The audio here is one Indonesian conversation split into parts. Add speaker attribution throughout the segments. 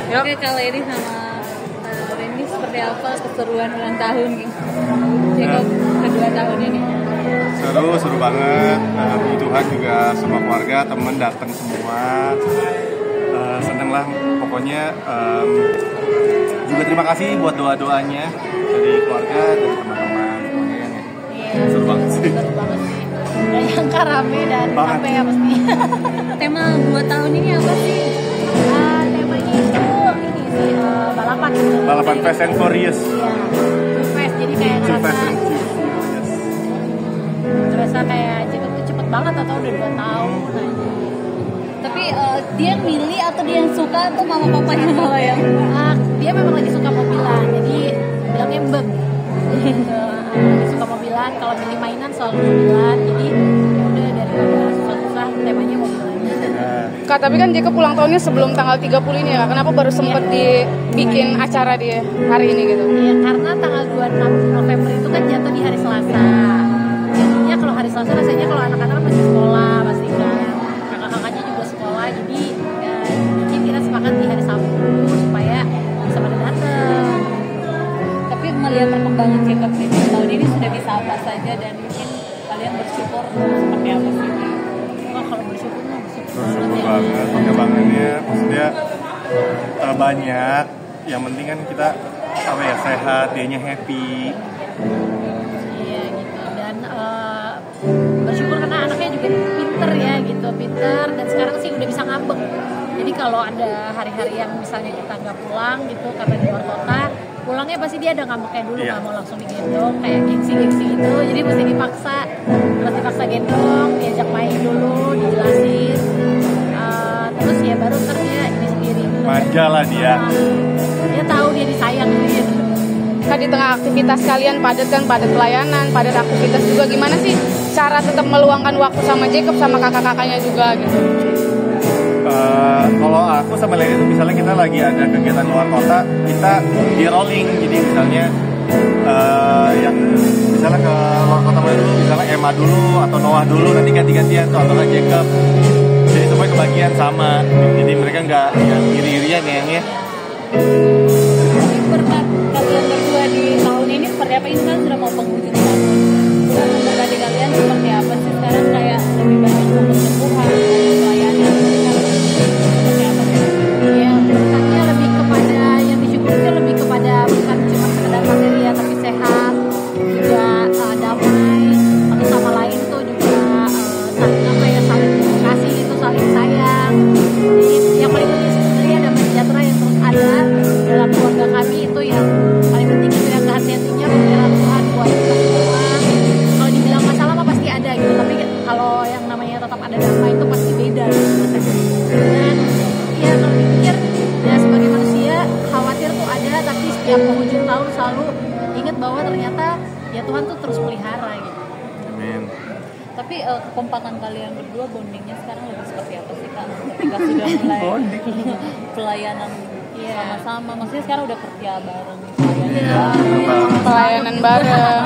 Speaker 1: Yuk.
Speaker 2: Oke, kalau ini sama Randy seperti apa keseruan ulang tahun Jacob kedua tahun ini?
Speaker 3: Seru banget. Puji Tuhan juga semua keluarga, temen datang semua. Seneng lah pokoknya. Juga terima kasih buat doa-doanya dari keluarga, dari teman-teman.
Speaker 4: Iya,
Speaker 3: seru banget sih.
Speaker 4: Seru banget sih. Gak nyangka rame dan
Speaker 3: Banget.
Speaker 4: capek ya pasti.
Speaker 2: Tema 2 tahun ini apa sih?
Speaker 4: Temanya itu ini sih balapan.
Speaker 3: Balapan Fast and Furious.
Speaker 4: Iya, Too Fast. Jadi kayak
Speaker 3: Too Fast
Speaker 4: ngerasa
Speaker 3: and Furious. Yes.
Speaker 4: ngerasa kayak Jacob tuh cepet banget atau udah 2 tahun aja.
Speaker 2: Tapi dia yang milih atau dia yang suka atau mama papanya malah yang?
Speaker 4: Dia memang lagi suka mobilan, jadi bilangnya beb. Lagi suka mobilan, kalau milih mainan selalu mobilan. Jadi udah daripada susah-susah temanya mobilan.
Speaker 1: Kak, tapi kan Jacob ulang tahunnya sebelum tanggal 30 ini ya. Kenapa baru sempet dibikin acara dia hari ini gitu?
Speaker 4: Iya, karena tanggal 26 November itu kan jatuh di hari Selasa. Jadinya kalau hari Selasa rasanya kalau anak-anak masih sekolah pasti kan. Kakak-kakaknya juga sekolah, jadi mungkin kita sepakat di hari Sabtu supaya bisa pada datang.
Speaker 2: Tapi melihat perkembangan Jacob di tahun ini sudah bisa apa saja dan mungkin kalian bersyukur seperti apa sih?
Speaker 4: Oh, kalau bersyukur mah bersyukur
Speaker 3: Seru
Speaker 4: banget ya.
Speaker 3: banget perkembangannya. Maksudnya banyak. Yang penting kan kita sehat, dianya happy.
Speaker 4: Iya gitu, dan bersyukur karena anaknya juga pinter ya gitu, pinter, dan sekarang sih udah bisa ngambek. Jadi kalau ada hari-hari yang misalnya kita nggak pulang gitu karena di luar kota, pulangnya pasti dia ada ngambeknya dulu, nggak mau langsung digendong kayak gengsi itu, jadi mesti dipaksa, terus dipaksa gendong, diajak main dulu, dijelasin, terus ya baru ntar dia ini sendiri.
Speaker 3: Manja lah dia.
Speaker 4: Dia tahu dia disayang gitu.
Speaker 1: Kak, di tengah aktivitas kalian padat pelayanan, padat aktivitas juga, gimana sih cara tetap meluangkan waktu sama Jacob sama kakak-kakaknya juga gitu?
Speaker 3: Kalau aku sama Lady itu misalnya kita lagi ada kegiatan luar kota, kita di rolling. Jadi misalnya yang misalnya ke luar kota dulu, misalnya Emma dulu atau Noah dulu, nanti ganti-gantian tuh atau Jacob. Jadi semuanya kebagian sama. Jadi mereka nggak yang iri-irian kayaknya.
Speaker 2: Berkat kalian berdua di tahun ini seperti apa? Ini kan sudah mau penghujung tahun. Berkat kalian seperti apa sih sekarang, kayak lebih banyak fokus ke Tuhan, pelayanan, seperti apa sih?
Speaker 4: Ya, berkatnya lebih kepada yang disyukuri lebih kepada bukan cuma sekedar materi ya, tapi sehat, juga damai, satu sama lain tuh juga saling kasih itu, saling sayang. Jadi yang paling penting sebenarnya damai sejahtera yang terus ada dalam keluarga kami, itu yang paling penting, itu yang kehati-hatinya pemberian Tuhan buat kita semua. Kalau dibilang masalah mah pasti ada gitu, tapi kalau yang namanya tetap ada damai itu pasti beda gitu rasanya. Dan ya kalau dipikir ya sebagai manusia khawatir tuh ada, tapi setiap penghujung tahun selalu ingat bahwa ternyata ya Tuhan tuh terus pelihara gitu.
Speaker 3: Amin.
Speaker 2: Tapi kekompakan kalian berdua, bondingnya sekarang lebih seperti apa sih Kak? Ketika sudah mulai pelayanan sama-sama, maksudnya sekarang udah kerja bareng,
Speaker 1: Pelayanan bareng.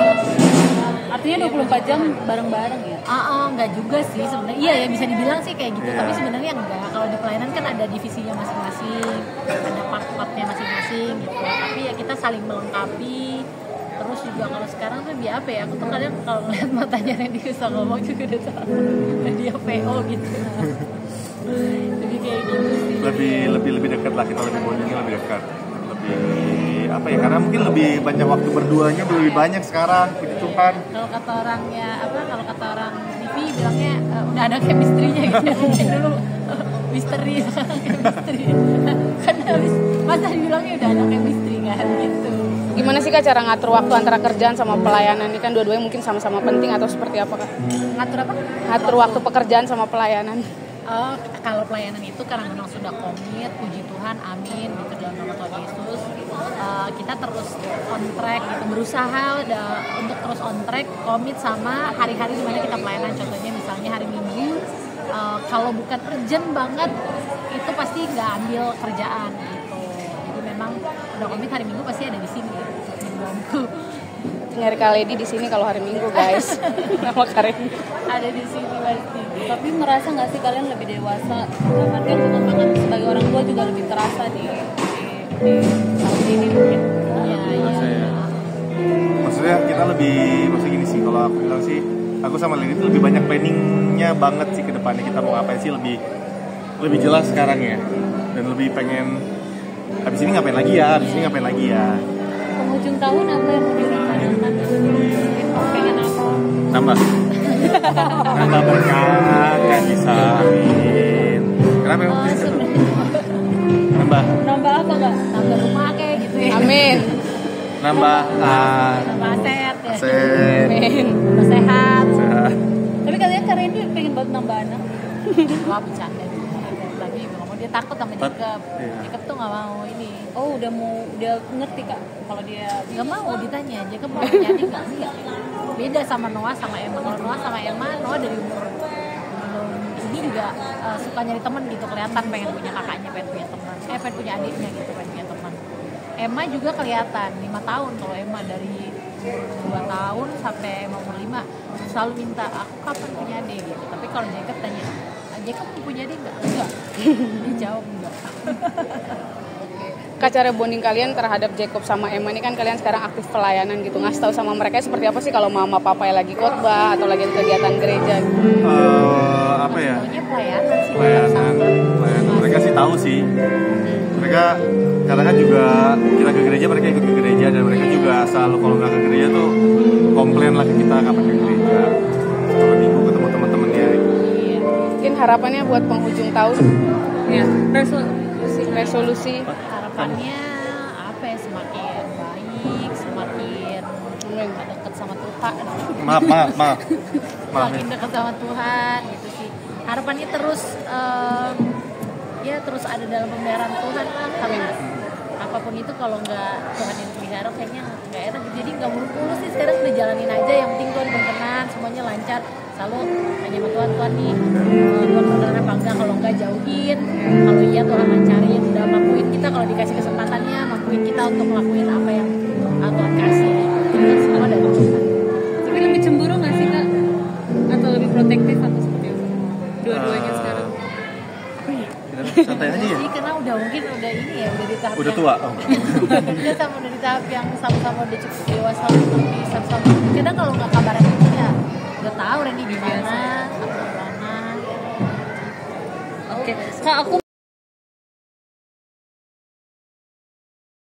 Speaker 2: artinya 24 jam bareng-bareng ya?
Speaker 4: Enggak juga sih sebenarnya. Iya ya, bisa dibilang sih kayak gitu, tapi sebenarnya enggak. Kalau di pelayanan kan ada divisinya masing-masing, ada part-partnya masing-masing gitu. Tapi ya kita saling melengkapi. Terus juga kalau sekarang tuh lebih apa ya, aku tuh kadang kalau ngeliat matanya Randy bisa ngomong juga udah tahu dia PO gitu. Jadi kayak gitu sih.
Speaker 3: Lebih dekat lah, kita lebih bondingnya lebih dekat. Lebih apa ya, karena mungkin lebih banyak waktu berduanya, lebih banyak sekarang, puji Tuhan.
Speaker 4: Kalau kata orangnya kalau kata orang TV bilangnya udah ada chemistry-nya gitu. Mungkin dulu misteri, sekarang chemistry. Kan habis masa dibilangnya udah ada chemistry kan gitu.
Speaker 1: Gimana sih Kak cara ngatur waktu antara kerjaan sama pelayanan? Ini kan dua-duanya mungkin sama-sama penting atau seperti apa Kak?
Speaker 4: Ngatur apa?
Speaker 1: Ngatur waktu pekerjaan sama pelayanan.
Speaker 4: Kalau pelayanan itu karena memang sudah komit, puji Tuhan, amin gitu dalam nama Tuhan Yesus. Kita terus on track gitu, berusaha untuk terus on track, komit sama hari-hari dimana kita pelayanan. Contohnya misalnya hari Minggu, kalau bukan urgent banget itu pasti nggak ambil kerjaan gitu. Jadi memang udah komit hari Minggu pasti ada di sini minggu.
Speaker 1: Nyari Kak Lady di sini kalau hari Minggu guys. Nama Karen
Speaker 4: Ada di sini pasti.
Speaker 2: Tapi merasa nggak sih kalian lebih dewasa? Dalam artian kekompakan sebagai orang tua juga lebih terasa di di tahun ini mungkin.
Speaker 4: Iya, iya.
Speaker 3: Maksudnya kita maksudnya gini sih, kalau aku bilang sih, aku sama Lili itu lebih banyak planningnya banget sih ke depannya, kita mau ngapain sih lebih jelas sekarang ya, dan lebih pengen habis ini ngapain lagi ya,
Speaker 2: Penghujung tahun apa yang mau direncanakan? Pengen apa?
Speaker 3: nambah berkah kan bisa, amin. Kenapa emang
Speaker 2: Oh,
Speaker 3: bisa tuh?
Speaker 2: sebenarnya
Speaker 3: Nambah
Speaker 2: nambah apa nggak?
Speaker 4: Nambah rumah kayak gitu ya.
Speaker 1: Amin.
Speaker 3: nambah
Speaker 2: Nambah aset ya.
Speaker 3: aset.
Speaker 1: Amin.
Speaker 2: Nambah sehat.
Speaker 3: Sehat.
Speaker 2: Tapi katanya Kak Randy pengen banget nambah anak.
Speaker 4: Wah, bercanda. Lagi nggak mau, dia takut sama Jacob.
Speaker 3: Iya.
Speaker 4: Jacob tuh nggak mau ini.
Speaker 2: Oh udah ngerti Kak kalau dia
Speaker 4: Nggak mau ditanya, Jacob mau punya adik nggak? Enggak. Beda sama Noah sama Emma. Kalau Noah sama Emma, Noah dari umur belum ini juga suka nyari teman gitu, kelihatan pengen punya kakaknya, pengen punya teman, pengen punya adiknya gitu, pengen punya teman. Emma juga kelihatan 5 tahun, kalau Emma dari umur 2 tahun sampai Emma umur 5 selalu minta aku kapan punya adik gitu. Tapi kalau Jacob tanya, Jacob mau punya adik nggak? Enggak. Dia jawab enggak.
Speaker 1: Kak, cara bonding kalian terhadap Jacob sama Emma ini kan kalian sekarang aktif pelayanan gitu, ngasih tahu sama mereka seperti apa sih kalau mama papa yang lagi khotbah atau lagi ada kegiatan gereja gitu.
Speaker 3: Apa ya?
Speaker 4: Pokoknya pelayanan sih.
Speaker 3: Pelayanan. Mereka sih tahu sih. Mereka karena kan juga kita ke gereja, mereka ikut ke gereja, dan mereka juga selalu kalau nggak ke gereja tuh komplain lah ke kita kapan ke gereja. Kalau minggu ketemu teman-temannya.
Speaker 4: Iya.
Speaker 1: Mungkin harapannya buat penghujung tahun
Speaker 2: ya
Speaker 1: resolusi.
Speaker 4: Harapannya apa ya, semakin baik, semakin dekat sama Tuhan,
Speaker 3: Maaf.
Speaker 4: semakin dekat sama Tuhan gitu sih. Harapannya terus ya terus ada dalam pemeliharaan Tuhan lah, karena apapun itu kalau nggak Tuhan yang pelihara kayaknya nggak enak. Jadi nggak muluk-muluk sih, sekarang udah jalanin aja, yang penting Tuhan berkenan, semuanya lancar. Selalu tanya sama Tuhan nih, Tuhan beneran apa enggak, kalau enggak jauhin, kalau iya Tuhan lancarin, udah mampuin kita kalau dikasih kesempatannya, mampuin kita untuk melakukan apa yang Tuhan kasih. Itu semua dari Tuhan.
Speaker 2: tapi lebih cemburu nggak sih Kak? Atau lebih protektif atau seperti apa? Dua-duanya sekarang.
Speaker 3: Santai aja ya.
Speaker 4: Sih, karena udah mungkin udah ini ya, udah di tahap
Speaker 3: Udah
Speaker 4: yang-
Speaker 3: tua.
Speaker 4: udah di tahap yang sama-sama udah cukup dewasa untuk bisa sama. Kadang kalau nggak kabaran itu ya udah tahu Randy di mana, aku di mana.
Speaker 2: Oke, Kak aku